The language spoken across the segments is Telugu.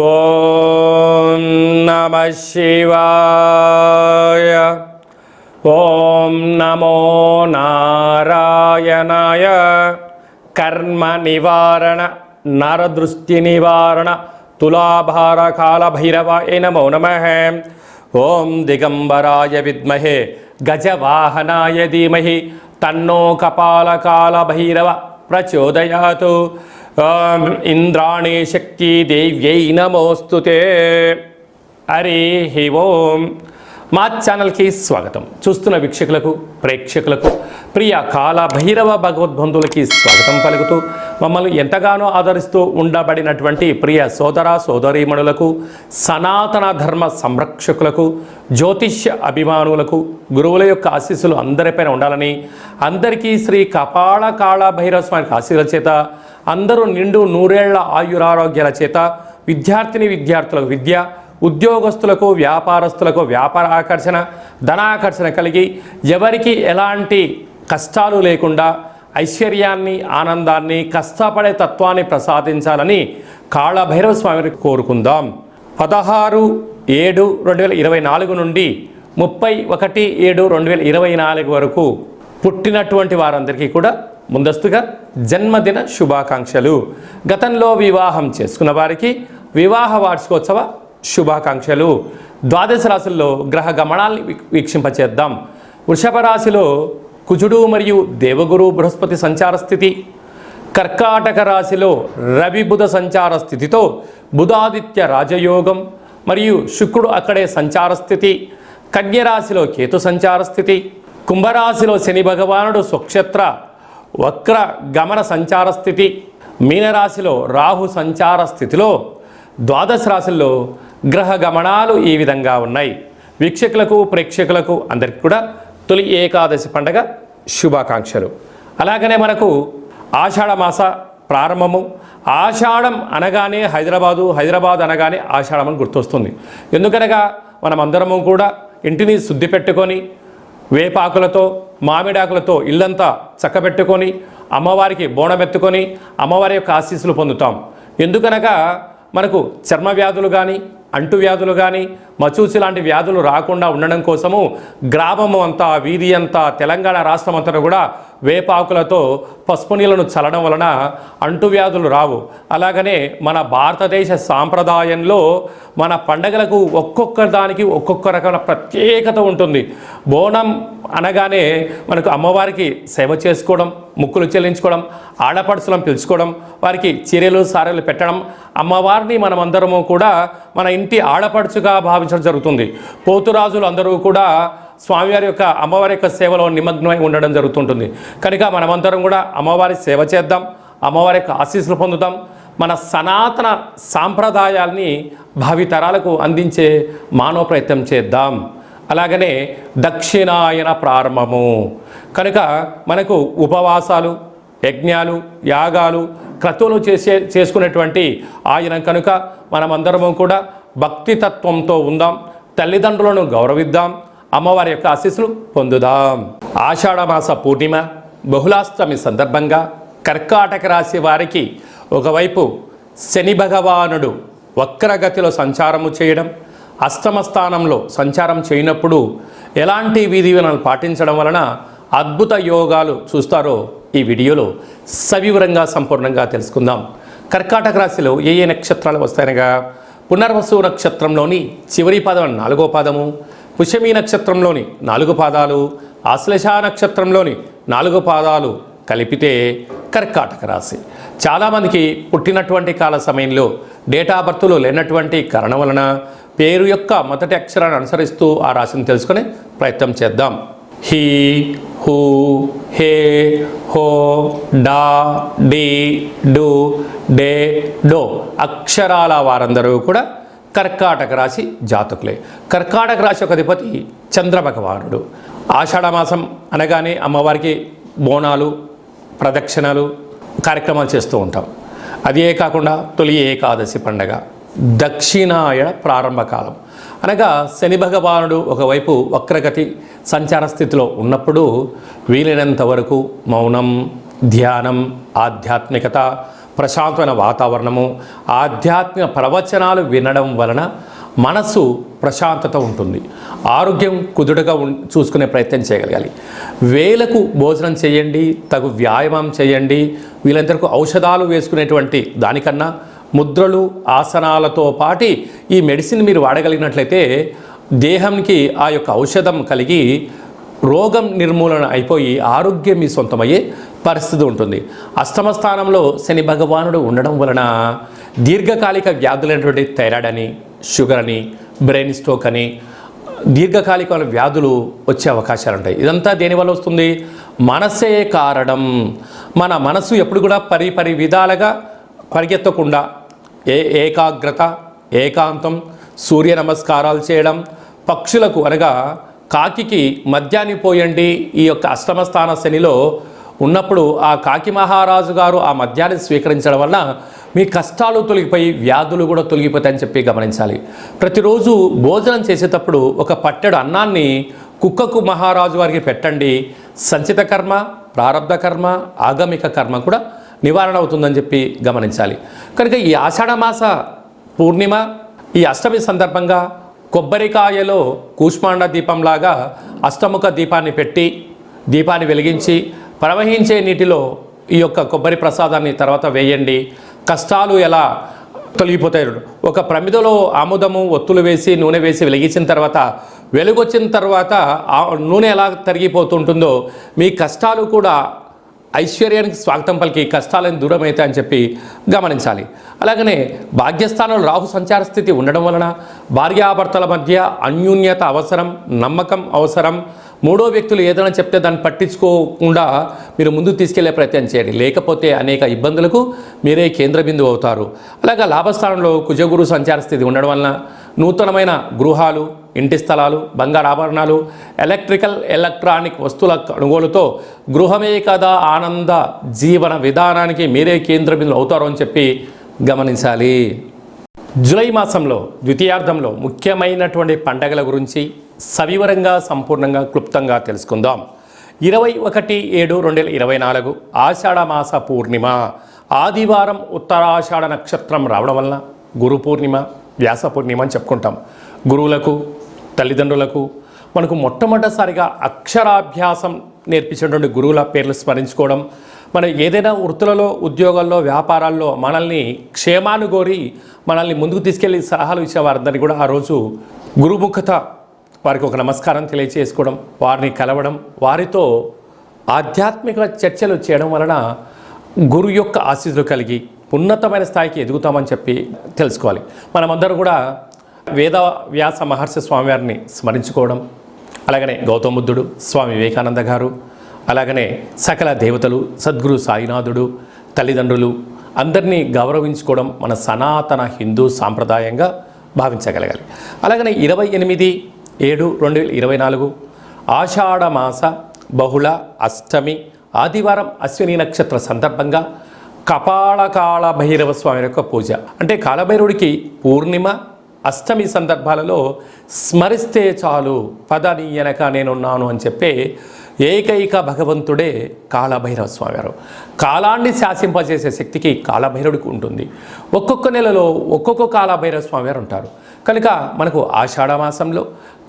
ఓం నమః శివాయ. ఓం నమో నారాయణాయ. కర్మ నివారణ నరదృష్టి నివారణ తులాభార కాల భైరవాయ నమో నమః. ఓం దిగంబరాయ విద్మహే గజవాహనాయ ధీమహి తన్నో కపాల కాల భైరవ ప్రచోదయాతు. ఓం ఇంద్రాణి శక్తి దేవ్యై నమోస్తుతే. హరి ఓం. మా ఛానల్కి స్వాగతం. చూస్తున్న వీక్షకులకు ప్రేక్షకులకు ప్రియ కాల భైరవ భగవద్బంధువులకి స్వాగతం పలుకుతూ మమ్మల్ని ఎంతగానో ఆదరిస్తూ ఉండబడినటువంటి ప్రియ సోదర సోదరీమణులకు, సనాతన ధర్మ సంరక్షకులకు, జ్యోతిష్య అభిమానులకు గురువుల యొక్క ఆశీస్సులు అందరిపైన ఉండాలని, అందరికీ శ్రీ కపాల కాళ భైరవ స్వామి ఆశీస్సుల చేత అందరూ నిండు నూరేళ్ల ఆయురారోగ్యాల చేత విద్యార్థులకు విద్య, ఉద్యోగస్తులకు వ్యాపారస్తులకు వ్యాపార ఆకర్షణ, ధనాకర్షణ కలిగి ఎవరికి ఎలాంటి కష్టాలు లేకుండా ఐశ్వర్యాన్ని, ఆనందాన్ని, కష్టపడే తత్వాన్ని ప్రసాదించాలని కాళభైరవ స్వామిని కోరుకుందాం. 16/7/2024 నుండి 31/7/2024 వరకు పుట్టినటువంటి వారందరికీ కూడా ముందస్తుగా జన్మదిన శుభాకాంక్షలు. గతంలో వివాహం చేసుకున్న వారికి వివాహ వార్షికోత్సవ శుభాకాంక్షలు. ద్వాదశ రాశుల్లో గ్రహ గమనాల్ని వీక్షింపచేద్దాం. వృషభ రాశిలో కుజుడు మరియు దేవగురు బృహస్పతి సంచార స్థితి. కర్కాటక రాశిలో రవి బుధ సంచార స్థితితో బుధాదిత్య రాజయోగం మరియు శుక్రుడు అక్కడే సంచార స్థితి. కన్యరాశిలో కేతు సంచార స్థితి. కుంభరాశిలో శని భగవానుడు స్వక్షేత్ర వక్ర గమన సంచార స్థితి. మీనరాశిలో రాహు సంచార స్థితిలో ద్వాదశ రాశుల్లో గ్రహ గమనాలు ఈ విధంగా ఉన్నాయి. వీక్షకులకు ప్రేక్షకులకు అందరికీ కూడా తొలి ఏకాదశి పండగ శుభాకాంక్షలు. అలాగనే మనకు ఆషాఢ మాస ప్రారంభము. ఆషాఢం అనగానే హైదరాబాద్ అనగానే ఆషాఢం అని గుర్తొస్తుంది. ఎందుకనగా మనమందరము కూడా ఇంటిని శుద్ధి పెట్టుకొని వేపాకులతో మామిడాకులతో ఇల్లంతా చక్కబెట్టుకొని అమ్మవారికి బోనమెత్తుకొని అమ్మవారి యొక్క ఆశీస్సులు పొందుతాం. ఎందుకనగా మనకు చర్మ వ్యాధులు కానీ, అంటువ్యాధులు కానీ, మచూసి లాంటి వ్యాధులు రాకుండా ఉండడం కోసము గ్రామము అంతా, వీధి అంతా, తెలంగాణ రాష్ట్రం అంతా కూడా వేపాకులతో పసుపు నీళ్ళను చల్లడం వలన అంటువ్యాధులు రావు. అలాగనే మన భారతదేశ సాంప్రదాయంలో మన పండగలకు ఒక్కొక్క దానికి ఒక్కొక్క రకమైన ప్రత్యేకత ఉంటుంది. బోనం అనగానే మనకు అమ్మవారికి సేవ చేసుకోవడం, ముక్కులు చెల్లించుకోవడం, ఆడపడుచులను పిలుచుకోవడం, వారికి చీరలు సారెలు పెట్టడం, అమ్మవారిని మనమందరము కూడా మన ఇంటి ఆడపడుచుగా భావించడం జరుగుతుంది. పోతురాజులు అందరూ కూడా స్వామివారి యొక్క అమ్మవారి యొక్క సేవలో నిమగ్నమై ఉండడం జరుగుతుంటుంది. కనుక మనమందరం కూడా అమ్మవారి సేవ చేద్దాం, అమ్మవారి యొక్క ఆశీస్సులు పొందుతాం. మన సనాతన సాంప్రదాయాల్ని భావితరాలకు అందించే మానవ ప్రయత్నం చేద్దాం. అలాగనే దక్షిణాయన ప్రారంభము కనుక మనకు ఉపవాసాలు, యజ్ఞాలు, యాగాలు, క్రతువులు చేసుకునేటువంటి ఆయన కనుక మనమందరము కూడా భక్తితత్వంతో ఉందాం, తల్లిదండ్రులను గౌరవిద్దాం, అమ్మవారి యొక్క ఆశీస్సులు పొందుదాం. ఆషాఢమాస పూర్ణిమ బహుళాష్టమి సందర్భంగా కర్కాటక రాశి వారికి ఒకవైపు శని భగవానుడు వక్రగతిలో సంచారము చేయడం, అష్టమ స్థానంలో సంచారం చేయనప్పుడు ఎలాంటి విధి విధానాలు పాటించడం వలన అద్భుత యోగాలు చూస్తారో ఈ వీడియోలో సవివరంగా సంపూర్ణంగా తెలుసుకుందాం. కర్కాటక రాశిలో ఏ ఏ నక్షత్రాలు వస్తాయనగా పునర్వసు నక్షత్రంలోని చివరి పాదం 4వ పాదము, పుష్యమి నక్షత్రంలోని 4 పాదాలు, ఆశ్లేష నక్షత్రంలోని 4 పాదాలు కలిపితే కర్కాటక రాశి. చాలామందికి పుట్టినటువంటి కాల సమయంలో డేట్ ఆఫ్ బర్త్లో లేనటువంటి కారణం వలన పేరు యొక్క మొదటి అక్షరాన్ని అనుసరిస్తూ ఆ రాశిని తెలుసుకునే ప్రయత్నం చేద్దాం. హీ, హూ, హే, హో, డా, డి, డు, డే, డో అక్షరాల వారందరూ కూడా కర్కాటక రాశి జాతకులే. కర్కాటక రాశి యొక్క అధిపతి చంద్ర భగవానుడు. ఆషాఢమాసం అనగానే అమ్మవారికి బోనాలు, ప్రదక్షిణలు, కార్యక్రమాలు చేస్తూ ఉంటాం. అదే కాకుండా తొలి ఏకాదశి పండగ, దక్షిణాయన ప్రారంభకాలం అనగా శని భగవానుడు ఒకవైపు వక్రగతి సంచార స్థితిలో ఉన్నప్పుడు వీలైనంత వరకు మౌనం, ధ్యానం, ఆధ్యాత్మికత, ప్రశాంతమైన వాతావరణము, ఆధ్యాత్మిక ప్రవచనాలు వినడం వలన మనసు ప్రశాంతత ఉంటుంది. ఆరోగ్యం కుదుటగా చూసుకునే ప్రయత్నం చేయగలగాలి. వేలకు భోజనం చేయండి, తగు వ్యాయామం చేయండి. వీళ్ళందరికీ ఔషధాలు వేసుకునేటువంటి దానికన్నా ముద్రలు, ఆసనాలతో పాటి ఈ మెడిసిన్ మీరు వాడగలిగినట్లయితే దేహానికి ఆ యొక్క ఔషధం కలిగి రోగం నిర్మూలన అయిపోయి ఆరోగ్యం మీ సొంతమయ్యే పరిస్థితి ఉంటుంది. అష్టమ స్థానంలో శని భగవానుడు ఉండడం వలన దీర్ఘకాలిక వ్యాధులైనటువంటి థైరాయిడ్ అని, షుగర్ అని, బ్రెయిన్ స్ట్రోక్ అని దీర్ఘకాలిక వ్యాధులు వచ్చే అవకాశాలు ఉంటాయి. ఇదంతా దేనివల్ల వస్తుంది? మనసే కారణం. మన మనసు ఎప్పుడు కూడా పరి విధాలుగా పరిగెత్తకుండా ఏకాగ్రత, ఏకాంతం, సూర్య నమస్కారాలు చేయడం, పక్షులకు అనగా కాకికి మద్యాన్ని పోయండి. ఈ యొక్క అష్టమ స్థాన శనిలో ఉన్నప్పుడు ఆ కాకి మహారాజు గారు ఆ మద్యాన్ని స్వీకరించడం వల్ల మీ కష్టాలు తొలగిపోయి వ్యాధులు కూడా తొలగిపోతాయని చెప్పి గమనించాలి. ప్రతిరోజు భోజనం చేసేటప్పుడు ఒక పట్టెడు అన్నాన్ని కుక్కకు మహారాజు గారికి పెట్టండి. సంచిత కర్మ, ప్రారబ్ధ కర్మ, ఆగమిక కర్మ కూడా నివారణ అవుతుందని చెప్పి గమనించాలి. కనుక ఈ ఆషాఢమాస పూర్ణిమ ఈ అష్టమి సందర్భంగా కొబ్బరికాయలో కూష్మాండ దీపంలాగా అష్టముఖ దీపాన్ని పెట్టి దీపాన్ని వెలిగించి ప్రవహించే నీటిలో ఈ యొక్క కొబ్బరి ప్రసాదాన్ని తర్వాత వేయండి. కష్టాలు ఎలా తొలగిపోతాయి? ఒక ప్రమిదలో ఆముదము, ఒత్తులు వేసి నూనె వేసి వెలిగించిన తర్వాత వెలుగొచ్చిన తర్వాత ఆ నూనె ఎలా తరిగిపోతుంటుందో మీ కష్టాలు కూడా ఐశ్వర్యానికి స్వాగతం పలికి కష్టాలను దూరం అవుతాయని చెప్పి గమనించాలి. అలాగనే భాగ్యస్థానంలో రాహు సంచార స్థితి ఉండడం వలన భార్యాభర్తల మధ్య అన్యోన్యత అవసరం, నమ్మకం అవసరం. మూడో వ్యక్తులు ఏదైనా చెప్తే దాన్ని పట్టించుకోకుండా మీరు ముందుకు తీసుకెళ్లే ప్రయత్నం చేయండి. లేకపోతే అనేక ఇబ్బందులకు మీరే కేంద్ర బిందువు అవుతారు. అలాగే లాభస్థానంలో కుజగురు సంచార స్థితి ఉండడం వలన నూతనమైన గృహాలు, ఇంటి స్థలాలు, బంగారు ఆభరణాలు, ఎలక్ట్రానిక్ వస్తువుల కొనుగోలుతో గృహమే కదా ఆనంద జీవన విధానానికి మీరే కేంద్ర బిందువు అవుతారు అని చెప్పి గమనించాలి. జూలై మాసంలో ద్వితీయార్థంలో ముఖ్యమైనటువంటి పండగల గురించి సవివరంగా, సంపూర్ణంగా, క్లుప్తంగా తెలుసుకుందాం. 21/7/2024 ఆషాఢమాస పూర్ణిమ ఆదివారం, ఉత్తరాషాఢ నక్షత్రం రావడం వలన గురు పూర్ణిమ, వ్యాస పూర్ణిమ అని చెప్పుకుంటాం. గురువులకు, తల్లిదండ్రులకు మనకు మొట్టమొదటిసారిగా అక్షరాభ్యాసం నేర్పించేటువంటి గురువుల పేర్లు స్మరించుకోవడం, మనం ఏదైనా వృత్తులలో, ఉద్యోగాల్లో, వ్యాపారాల్లో మనల్ని క్షేమాన్ని కోరి మనల్ని ముందుకు తీసుకెళ్లి సలహాలు ఇచ్చే వారందరినీ కూడా ఆ రోజు గురుముఖత వారికి ఒక నమస్కారం తెలియచేసుకోవడం, వారిని కలవడం, వారితో ఆధ్యాత్మిక చర్చలు చేయడం వలన గురు యొక్క ఆశీస్సులు కలిగి ఉన్నతమైన స్థాయికి ఎదుగుతామని చెప్పి తెలుసుకోవాలి. మనమందరం కూడా వేద వ్యాస మహర్షి స్వామివారిని స్మరించుకోవడం, అలాగనే గౌతమ బుద్ధుడు, స్వామి వివేకానంద గారు, అలాగనే సకల దేవతలు, సద్గురు సాయినాథుడు, తల్లిదండ్రులు అందరినీ గౌరవించుకోవడం మన సనాతన హిందూ సాంప్రదాయంగా భావించగలగాలి. అలాగనే 28/7/2024 ఆషాఢమాస బహుళ అష్టమి ఆదివారం అశ్విని నక్షత్ర సందర్భంగా కపాళకాళ భైరవ స్వామి యొక్క పూజ. అంటే కాళభైరవుడికి పూర్ణిమ, అష్టమి సందర్భాలలో స్మరిస్తే చాలు, పదనీయనక నేనున్నాను అని చెప్పే ఏకైక భగవంతుడే కాళభైరవ స్వామి వారు. కాలాన్ని శాసింపజేసే శక్తికి కాళభైరవుడికి ఉంటుంది. ఒక్కొక్క నెలలో ఒక్కొక్క కాళభైరవ స్వామి వారు ఉంటారు. కనుక మనకు ఆషాఢమాసంలో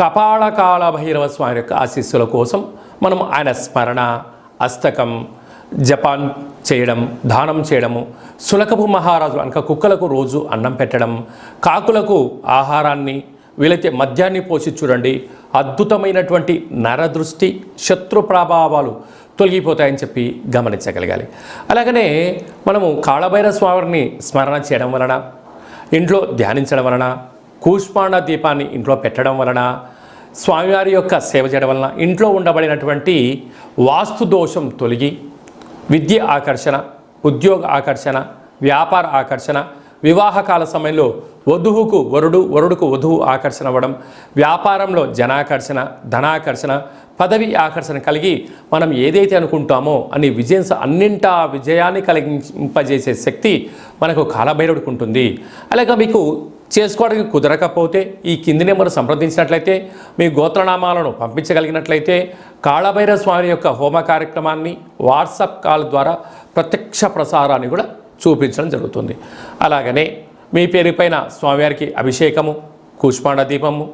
కపాళకాళ భైరవ స్వామి యొక్క ఆశీస్సుల కోసం మనం ఆయన స్మరణ, అష్టకం, జపాన్ చేయడం, దానం చేయడము, సులకపు మహారాజు అనక కుక్కలకు రోజు అన్నం పెట్టడం, కాకులకు ఆహారాన్ని, వీలైతే మద్యాన్ని పోసి చూడండి. అద్భుతమైనటువంటి నరదృష్టి, శత్రు ప్రభావాలు తొలగిపోతాయని చెప్పి గమనించగలగాలి. అలాగనే మనము కాళభైరవ స్వామిని స్మరణ చేయడం వలన, ఇంట్లో ధ్యానించడం వలన, కూష్మాండ దీపాన్ని ఇంట్లో పెట్టడం వలన, స్వామివారి యొక్క సేవ చేయడం వలన ఇంట్లో ఉండబడినటువంటి వాస్తు దోషం తొలగి విద్య ఆకర్షణ, ఉద్యోగ ఆకర్షణ, వ్యాపార ఆకర్షణ, వివాహకాల సమయంలో వధువుకు వరుడు, వరుడుకు వధువు ఆకర్షణ అవ్వడం, వ్యాపారంలో జనాకర్షణ, ధనాకర్షణ, పదవి ఆకర్షణ కలిగి మనం ఏదైతే అనుకుంటామో అని అన్నింటా విజయాన్ని కలిగింపజేసే శక్తి మనకు కాళభైరవుడికి ఉంటుంది. అలాగే మీకు చేసుకోవడానికి కుదరకపోతే ఈ కింది నెంబర్ సంప్రదించినట్లయితే మీ గోత్రనామాలను పంపించగలిగినట్లయితే కాళభైరవ స్వామి యొక్క హోమ కార్యక్రమాన్ని వాట్సాప్ కాల్ ద్వారా ప్రత్యక్ష ప్రసారాన్ని కూడా చూపించడం జరుగుతుంది. అలాగనే మీ పేరు పైన స్వామివారికి అభిషేకము, కూష్మాండ దీపము,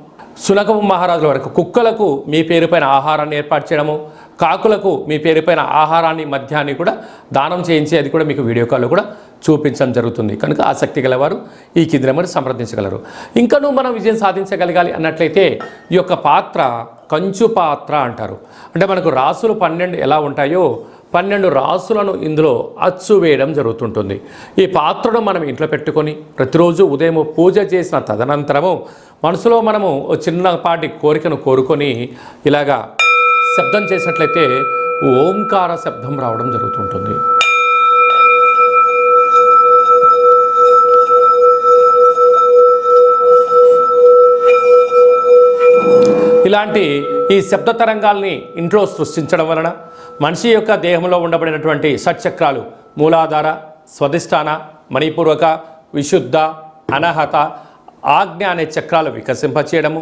సునకము మహారాజుల వరకు కుక్కలకు మీ పేరుపైన ఆహారాన్ని ఏర్పాటు చేయడము, కాకులకు మీ పేరుపైన ఆహారాన్ని మద్యాన్ని కూడా దానం చేయించేది కూడా మీకు వీడియో కాల్లో కూడా చూపించడం జరుగుతుంది. కనుక ఆసక్తి గలవారు ఈ కింద నెంబర్ సంప్రదించగలరు. ఇంకనూ మనం విజయం సాధించగలగాలి అన్నట్లయితే ఈ యొక్క పాత్ర కంచు పాత్ర అంటారు. అంటే మనకు రాసులు 12 ఎలా ఉంటాయో 12 రాసులను ఇందులో అచ్చు వేయడం జరుగుతుంటుంది. ఈ పాత్రను మనం ఇంట్లో పెట్టుకొని ప్రతిరోజు ఉదయం పూజ చేసిన తదనంతరము మనసులో మనము చిన్నపాటి కోరికను కోరుకొని ఇలాగా శబ్దం చేసినట్లయితే ఓంకార శబ్దం రావడం జరుగుతుంటుంది. ఇలాంటి ఈ శబ్ద తరంగాల్ని ఇంట్లో సృష్టించడం వలన మనిషి యొక్క దేహంలో ఉండబడినటువంటి షట్చక్రాలు మూలాధార, స్వధిష్టాన, మణిపూర్వక, విశుద్ధ, అనహత, ఆజ్ఞ అనే చక్రాలు వికసింపచేయడము,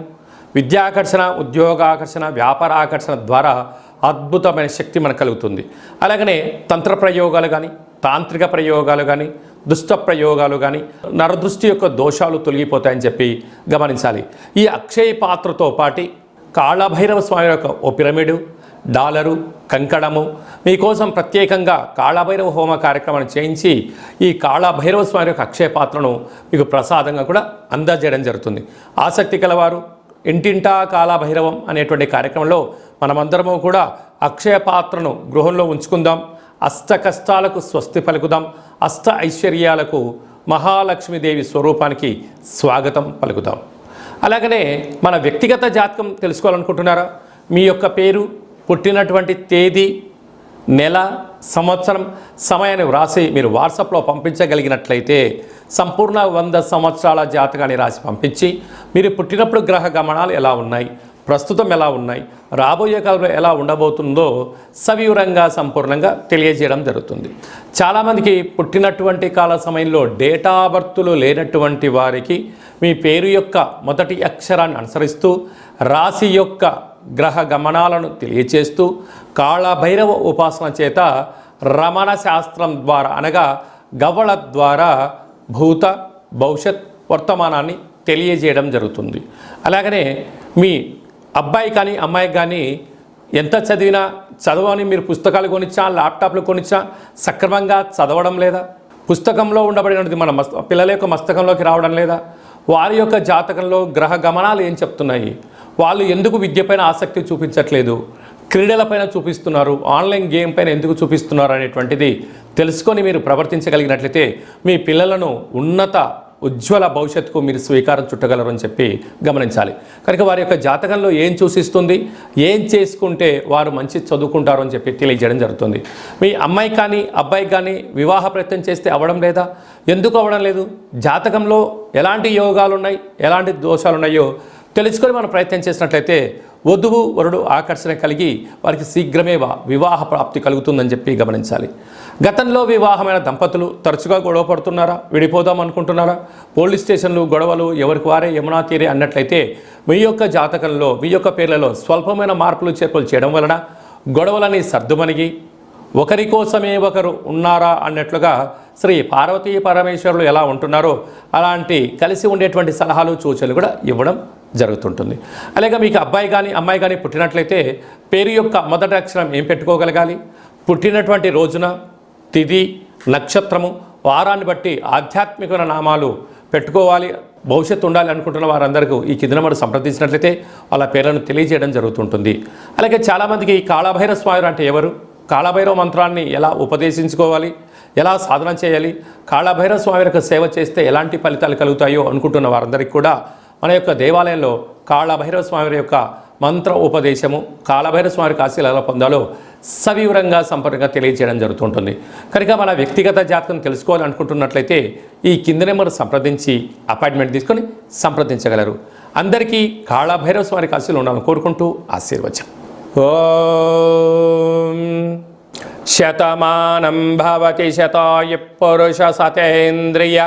విద్యాకర్షణ, ఉద్యోగాకర్షణ, వ్యాపారాకర్షణ ద్వారా అద్భుతమైన శక్తి మనకు కలుగుతుంది. అలాగనే తంత్ర ప్రయోగాలు కానీ, తాంత్రిక ప్రయోగాలు కానీ, దుష్ట ప్రయోగాలు కానీ, నరదృష్టి యొక్క దోషాలు తొలగిపోతాయని చెప్పి గమనించాలి. ఈ అక్షయ పాత్రతో పాటు కాళభైరవ స్వామి యొక్క ఓ పిరమిడు, డాలరు, కంకణము మీకోసం ప్రత్యేకంగా కాళభైరవ హోమ కార్యక్రమాన్ని చేయించి ఈ కాళభైరవ స్వామి యొక్క అక్షయ పాత్రను మీకు ప్రసాదంగా కూడా అందజేయడం జరుగుతుంది. ఆసక్తి కలవారు ఇంటింటా కాళభైరవం అనేటువంటి కార్యక్రమంలో మనమందరము కూడా అక్షయ పాత్రను గృహంలో ఉంచుకుందాం. అష్ట కష్టాలకు స్వస్తి పలుకుదాం. అష్ట ఐశ్వర్యాలకు మహాలక్ష్మీదేవి స్వరూపానికి స్వాగతం పలుకుదాం. అలాగనే మన వ్యక్తిగత జాతకం తెలుసుకోవాలనుకుంటున్నారా? మీ యొక్క పేరు, పుట్టినటువంటి తేదీ, నెల, సంవత్సరం, సమయాన్ని వ్రాసి మీరు వాట్సాప్లో పంపించగలిగినట్లయితే సంపూర్ణ 100 సంవత్సరాల జాతకాన్ని రాసి పంపించి మీరు పుట్టినప్పుడు గ్రహ గమనాలు ఎలా ఉన్నాయి, ప్రస్తుతం ఎలా ఉన్నాయి, రాబోయే కాలంలో ఎలా ఉండబోతుందో సవివరంగా సంపూర్ణంగా తెలియజేయడం జరుగుతుంది. చాలామందికి పుట్టినటువంటి కాల సమయంలో డేటా బర్తులు లేనటువంటి వారికి మీ పేరు యొక్క మొదటి అక్షరాన్ని అనుసరిస్తూ రాశి యొక్క గ్రహ గమనాలను తెలియచేస్తూ కాళభైరవ ఉపాసన చేత రమణ శాస్త్రం ద్వారా అనగా గవ్వళ ద్వారా భూత, భవిష్యత్, వర్తమానాన్ని తెలియజేయడం జరుగుతుంది. అలాగనే మీ అబ్బాయి కానీ అమ్మాయికి కానీ ఎంత చదివినా చదవని మీరు పుస్తకాలు కొనిచ్చా, ల్యాప్టాప్లు కొనిచ్చా సక్రమంగా చదవడం లేదా? పుస్తకంలో ఉండబడినది మన పిల్లల యొక్క మస్తకంలోకి రావడం లేదా? వారి యొక్క జాతకంలో గ్రహ గమనాలు ఏం చెప్తున్నాయి? వాళ్ళు ఎందుకు విద్యపైన ఆసక్తి చూపించట్లేదు, క్రీడలపైన చూపిస్తున్నారు, ఆన్లైన్ గేమ్ పైన ఎందుకు చూపిస్తున్నారు అనేటువంటిది తెలుసుకొని మీరు ప్రవర్తించగలిగినట్లయితే మీ పిల్లలను ఉన్నత ఉజ్వల భవిష్యత్తుకు మీరు స్వీకారం చుట్టగలరు అని చెప్పి గమనించాలి. కనుక వారి యొక్క జాతకంలో ఏం సూచిస్తుంది, ఏం చేసుకుంటే వారు మంచి చదువుకుంటారు అని చెప్పి తెలియజేయడం జరుగుతుంది. మీ అమ్మాయి కానీ అబ్బాయి కానీ వివాహ ప్రయత్నం చేస్తే అవ్వడం లేదా? ఎందుకు అవ్వడం లేదు? జాతకంలో ఎలాంటి యోగాలు ఉన్నాయి, ఎలాంటి దోషాలు ఉన్నాయో తెలుసుకొని మనం ప్రయత్నం చేసినట్లయితే వధువు వరుడు ఆకర్షణ కలిగి వారికి శీఘ్రమే వివాహ ప్రాప్తి కలుగుతుందని చెప్పి గమనించాలి. గతంలో వివాహమైన దంపతులు తరచుగా గొడవ పడుతున్నారా, విడిపోదాం అనుకుంటున్నారా? పోలీస్ స్టేషన్లు, గొడవలు ఎవరికి వారే యమునా తీరే అన్నట్లయితే మీ యొక్క జాతకంలో మీ యొక్క పేర్లలో స్వల్పమైన మార్పులు చేర్పులు చేయడం వలన గొడవలని సర్దుమణిగి ఒకరి కోసమే ఒకరు ఉన్నారా అన్నట్లుగా శ్రీ పార్వతీ పరమేశ్వరులు ఎలా ఉంటున్నారో అలాంటి కలిసి ఉండేటువంటి సలహాలు, సూచనలు కూడా ఇవ్వడం జరుగుతుంటుంది. అలాగే మీకు అబ్బాయి కానీ అమ్మాయి కానీ పుట్టినట్లయితే పేరు యొక్క మొదటి అక్షరం ఏం పెట్టుకోగలగాలి? పుట్టినటువంటి రోజున, తిథి, నక్షత్రము, వారాన్ని బట్టి ఆధ్యాత్మిక నామాలు పెట్టుకోవాలి. భవిష్యత్తు ఉండాలి అనుకుంటున్న వారందరికీ ఈ కింద నెంబర్ సంప్రదించినట్లయితే వాళ్ళ పేర్లను తెలియజేయడం జరుగుతుంటుంది. అలాగే చాలామందికి కాళభైరవ స్వామి అంటే ఎవరు, కాళభైరవ మంత్రాన్ని ఎలా ఉపదేశించుకోవాలి, ఎలా సాధన చేయాలి, కాళభైరవ స్వామి యొక్క సేవ చేస్తే ఎలాంటి ఫలితాలు కలుగుతాయో అనుకుంటున్న వారందరికీ కూడా మన యొక్క దేవాలయంలో కాళభైరవ స్వామి యొక్క మంత్ర ఉపదేశము, కాళభైరవ స్వామి ఆశీస్సులు ఎలా పొందాలో సవివరంగా సంపూర్ణంగా తెలియజేయడం జరుగుతుంటుంది. కనుక మన వ్యక్తిగత జాతకం తెలుసుకోవాలనుకుంటున్నట్లయితే ఈ కింద నెంబర్ సంప్రదించి అపాయింట్మెంట్ తీసుకొని సంప్రదించగలరు. అందరికీ కాళభైరవ స్వామి ఆశీస్సులు ఉండాలని కోరుకుంటూ ఆశీర్వచనం. ఓం శతమానం భవతి శతాయు పురుష సతేంద్రియ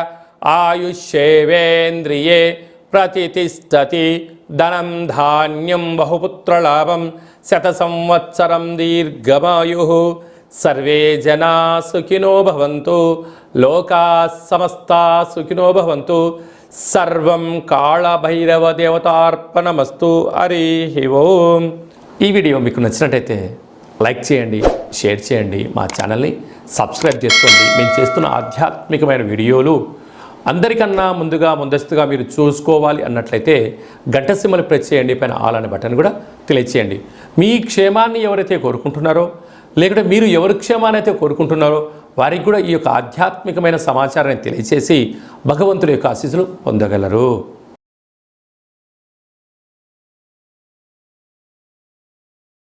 ఆయుష్యేవేంద్రియే ప్రతిష్టతి ధనం ధాన్యం బహుపుత్రలాభం శత సంవత్సరం దీర్ఘమాయు సర్వే జనా సుఖినో భవంతు, లోకా సమస్తా సుఖినో భవంతు. సర్వం కాళభైరవ దేవతార్పణమస్తు. హరి ఓం. ఈ వీడియో మీకు నచ్చినట్టయితే లైక్ చేయండి, షేర్ చేయండి, మా ఛానల్ని సబ్స్క్రైబ్ చేసుకోండి. మేము చేస్తున్న ఆధ్యాత్మికమైన వీడియోలు అందరికన్నా ముందస్తుగా మీరు చూసుకోవాలి అన్నట్లయితే గంట సింబల్ ప్రెస్ చేయండి, పైన ఆల్ అనే బటన్ కూడా తెలియచేయండి. మీ క్షేమాన్ని ఎవరైతే కోరుకుంటున్నారో, లేకుంటే మీరు ఎవరి క్షేమాన్ని అయితే కోరుకుంటున్నారో వారికి కూడా ఈ యొక్క ఆధ్యాత్మికమైన సమాచారాన్ని తెలియచేసి భగవంతుడి యొక్క ఆశీస్సులు పొందగలరు.